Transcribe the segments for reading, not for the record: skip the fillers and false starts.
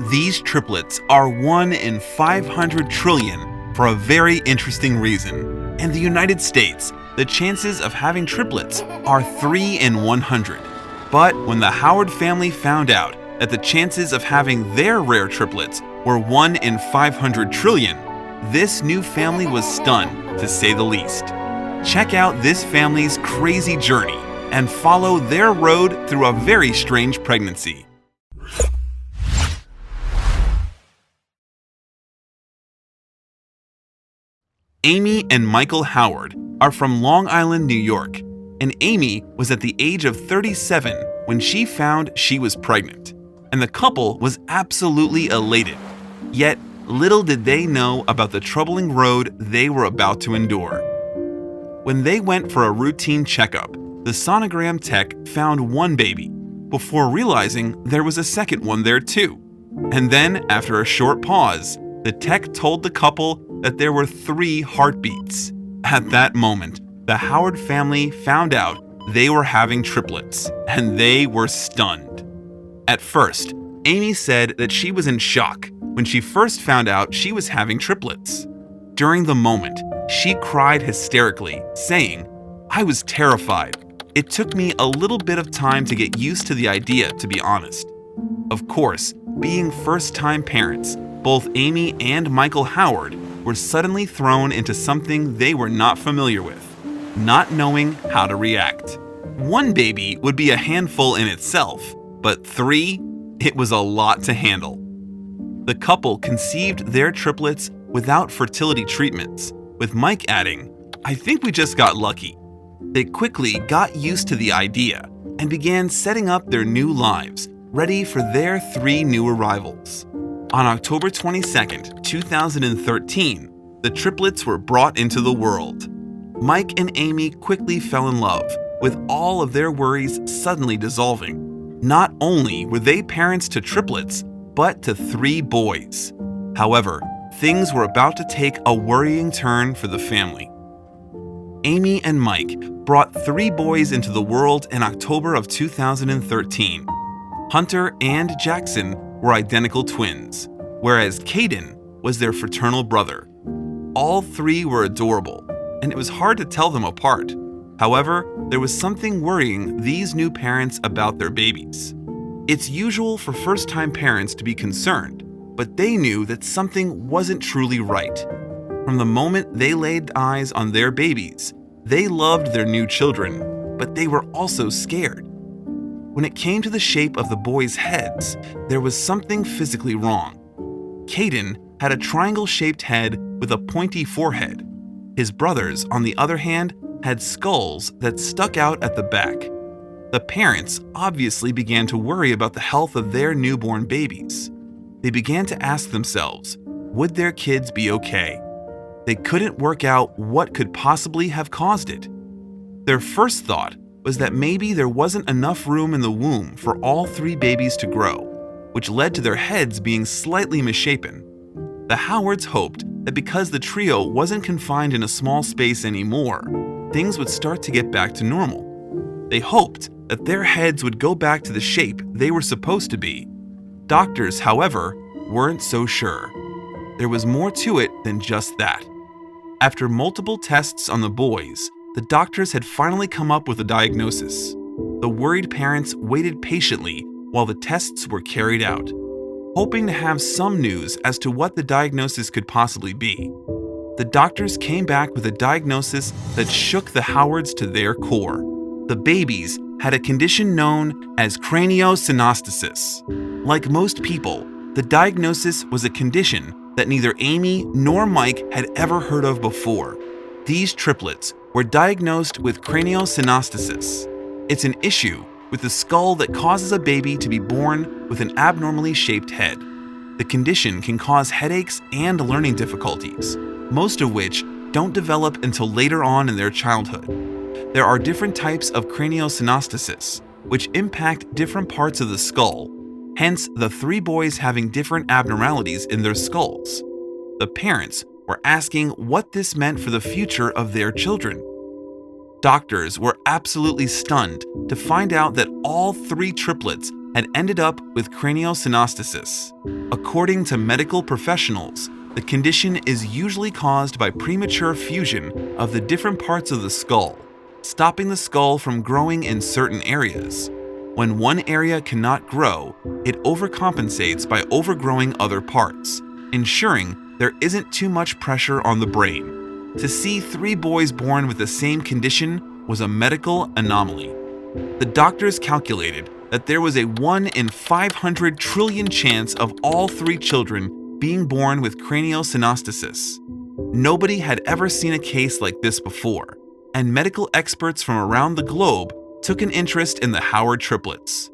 These triplets are 1 in 500 trillion for a very interesting reason. In the United States, the chances of having triplets are 3 in 100. But when the Howard family found out that the chances of having their rare triplets were 1 in 500 trillion, this new family was stunned, to say the least. Check out this family's crazy journey and follow their road through a very strange pregnancy. Amy and Michael Howard are from Long Island, New York, and Amy was at the age of 37 when she found she was pregnant, and the couple was absolutely elated. Yet, little did they know about the troubling road they were about to endure. When they went for a routine checkup, the sonogram tech found one baby, before realizing there was a second one there too. And then, after a short pause, the tech told the couple that there were 3 heartbeats. At that moment, the Howard family found out they were having triplets, and they were stunned. At first, Amy said that she was in shock when she first found out she was having triplets. During the moment, she cried hysterically, saying, "I was terrified. It took me a little bit of time to get used to the idea, to be honest." Of course, being first-time parents, both Amy and Michael Howard were suddenly thrown into something they were not familiar with, not knowing how to react. 1 baby would be a handful in itself, but 3? It was a lot to handle. The couple conceived their triplets without fertility treatments, with Mike adding, "I think we just got lucky." They quickly got used to the idea and began setting up their new lives, ready for their 3 new arrivals. On October 22nd, 2013, the triplets were brought into the world. Mike and Amy quickly fell in love, with all of their worries suddenly dissolving. Not only were they parents to triplets, but to 3 boys. However, things were about to take a worrying turn for the family. Amy and Mike brought 3 boys into the world in October of 2013. Hunter and Jackson were identical twins, whereas Caden was their fraternal brother. All 3 were adorable, and it was hard to tell them apart. However, there was something worrying these new parents about their babies. It's usual for first-time parents to be concerned, but they knew that something wasn't truly right. From the moment they laid eyes on their babies, they loved their new children, but they were also scared. When it came to the shape of the boys' heads, there was something physically wrong. Caden had a triangle-shaped head with a pointy forehead. His brothers, on the other hand, had skulls that stuck out at the back. The parents obviously began to worry about the health of their newborn babies. They began to ask themselves, would their kids be okay? They couldn't work out what could possibly have caused it. Their first thought was that maybe there wasn't enough room in the womb for all 3 babies to grow, which led to their heads being slightly misshapen. The Howards hoped that because the trio wasn't confined in a small space anymore, things would start to get back to normal. They hoped that their heads would go back to the shape they were supposed to be. Doctors, however, weren't so sure. There was more to it than just that. After multiple tests on the boys, the doctors had finally come up with a diagnosis. The worried parents waited patiently while the tests were carried out, hoping to have some news as to what the diagnosis could possibly be. The doctors came back with a diagnosis that shook the Howards to their core. The babies had a condition known as craniosynostosis. Like most people, the diagnosis was a condition that neither Amy nor Mike had ever heard of before. These triplets were diagnosed with craniosynostosis. It's an issue with the skull that causes a baby to be born with an abnormally shaped head. The condition can cause headaches and learning difficulties, most of which don't develop until later on in their childhood. There are different types of craniosynostosis, which impact different parts of the skull, hence the 3 boys having different abnormalities in their skulls. The parents were asking what this meant for the future of their children. Doctors were absolutely stunned to find out that all 3 triplets had ended up with craniosynostosis. According to medical professionals, the condition is usually caused by premature fusion of the different parts of the skull, stopping the skull from growing in certain areas. When one area cannot grow, it overcompensates by overgrowing other parts, ensuring there isn't too much pressure on the brain. To see 3 boys born with the same condition was a medical anomaly. The doctors calculated that there was a 1 in 500 trillion chance of all 3 children being born with craniosynostosis. Nobody had ever seen a case like this before, and medical experts from around the globe took an interest in the Howard triplets.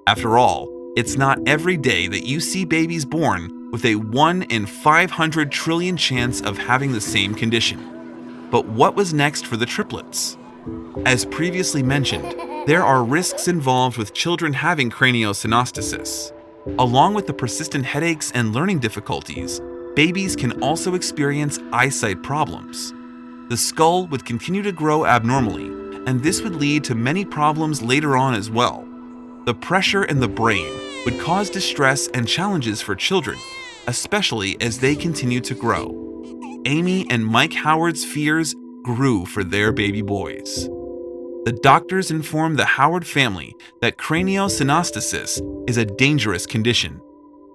After all, it's not every day that you see babies born with a 1 in 500 trillion chance of having the same condition. But what was next for the triplets? As previously mentioned, there are risks involved with children having craniosynostosis. Along with the persistent headaches and learning difficulties, babies can also experience eyesight problems. The skull would continue to grow abnormally, and this would lead to many problems later on as well. The pressure in the brain would cause distress and challenges for children, especially as they continue to grow. Amy and Mike Howard's fears grew for their baby boys. The doctors informed the Howard family that craniosynostosis is a dangerous condition.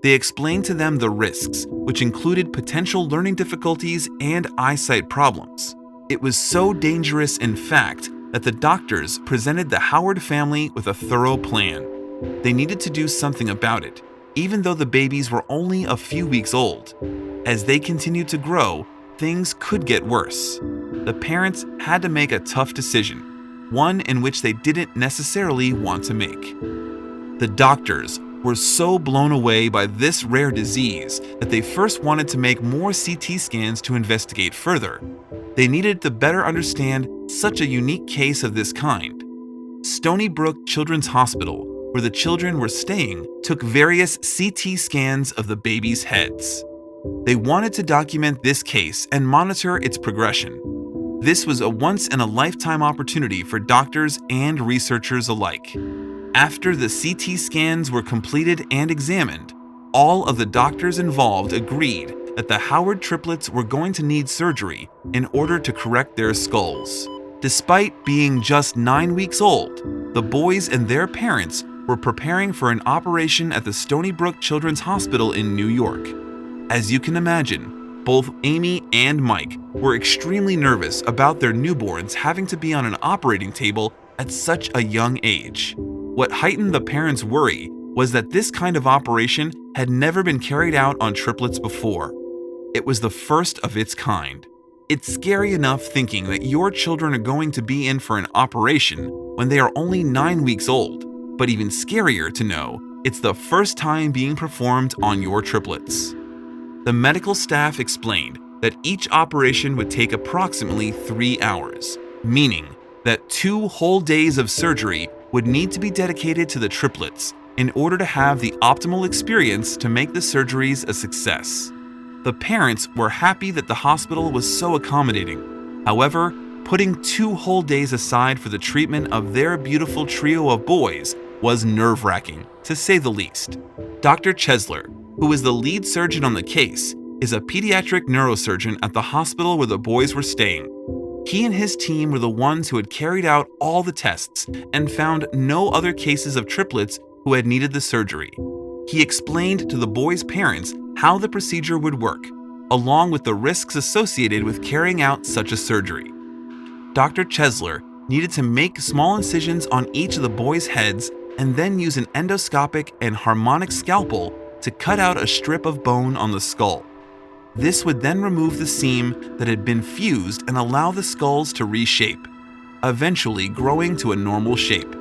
They explained to them the risks, which included potential learning difficulties and eyesight problems. It was so dangerous, in fact, that the doctors presented the Howard family with a thorough plan. They needed to do something about it, even though the babies were only a few weeks old. As they continued to grow, things could get worse. The parents had to make a tough decision, one in which they didn't necessarily want to make. The doctors were so blown away by this rare disease that they first wanted to make more CT scans to investigate further. They needed to better understand such a unique case of this kind. Stony Brook Children's Hospital, where the children were staying, took various CT scans of the babies' heads. They wanted to document this case and monitor its progression. This was a once-in-a-lifetime opportunity for doctors and researchers alike. After the CT scans were completed and examined, all of the doctors involved agreed that the Howard triplets were going to need surgery in order to correct their skulls. Despite being just 9 weeks old, the boys and their parents were preparing for an operation at the Stony Brook Children's Hospital in New York. As you can imagine, both Amy and Mike were extremely nervous about their newborns having to be on an operating table at such a young age. What heightened the parents' worry was that this kind of operation had never been carried out on triplets before. It was the first of its kind. It's scary enough thinking that your children are going to be in for an operation when they are only 9 weeks old, but even scarier to know it's the first time being performed on your triplets. The medical staff explained that each operation would take approximately 3 hours, meaning that 2 whole days of surgery would need to be dedicated to the triplets in order to have the optimal experience to make the surgeries a success. The parents were happy that the hospital was so accommodating. However, putting 2 whole days aside for the treatment of their beautiful trio of boys was nerve-wracking, to say the least. Dr. Chesler, who is the lead surgeon on the case, is a pediatric neurosurgeon at the hospital where the boys were staying. He and his team were the ones who had carried out all the tests and found no other cases of triplets who had needed the surgery. He explained to the boys' parents how the procedure would work, along with the risks associated with carrying out such a surgery. Dr. Chesler needed to make small incisions on each of the boys' heads and then use an endoscopic and harmonic scalpel to cut out a strip of bone on the skull. This would then remove the seam that had been fused and allow the skulls to reshape, eventually growing to a normal shape.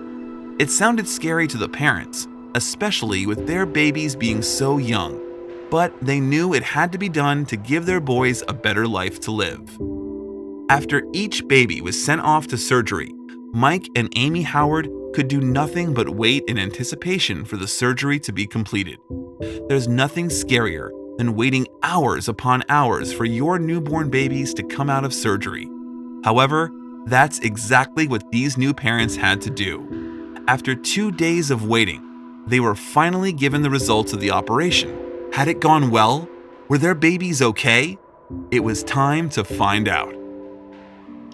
It sounded scary to the parents, especially with their babies being so young, but they knew it had to be done to give their boys a better life to live. After each baby was sent off to surgery, Mike and Amy Howard could do nothing but wait in anticipation for the surgery to be completed. There's nothing scarier than waiting hours upon hours for your newborn babies to come out of surgery. However, that's exactly what these new parents had to do. After 2 days of waiting, They were finally given the results of the operation. Had it gone well? Were their babies okay? It was time to find out.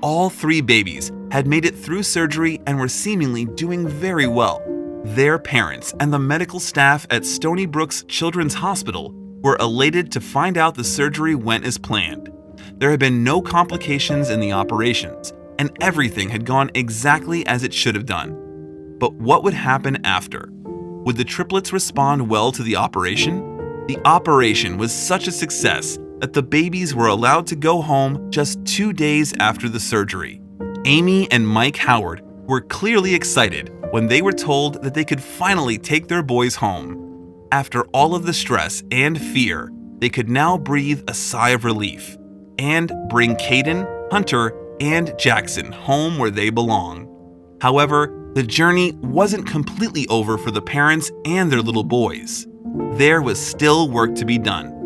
All 3 babies had made it through surgery and were seemingly doing very well. Their parents and the medical staff at Stony Brook's Children's Hospital were elated to find out the surgery went as planned. There had been no complications in the operations, and everything had gone exactly as it should have done. But what would happen after? Would the triplets respond well to the operation? The operation was such a success that the babies were allowed to go home just 2 days after the surgery. Amy and Mike Howard were clearly excited when they were told that they could finally take their boys home. After all of the stress and fear, they could now breathe a sigh of relief and bring Caden, Hunter, and Jackson home where they belong. However, the journey wasn't completely over for the parents and their little boys. There was still work to be done.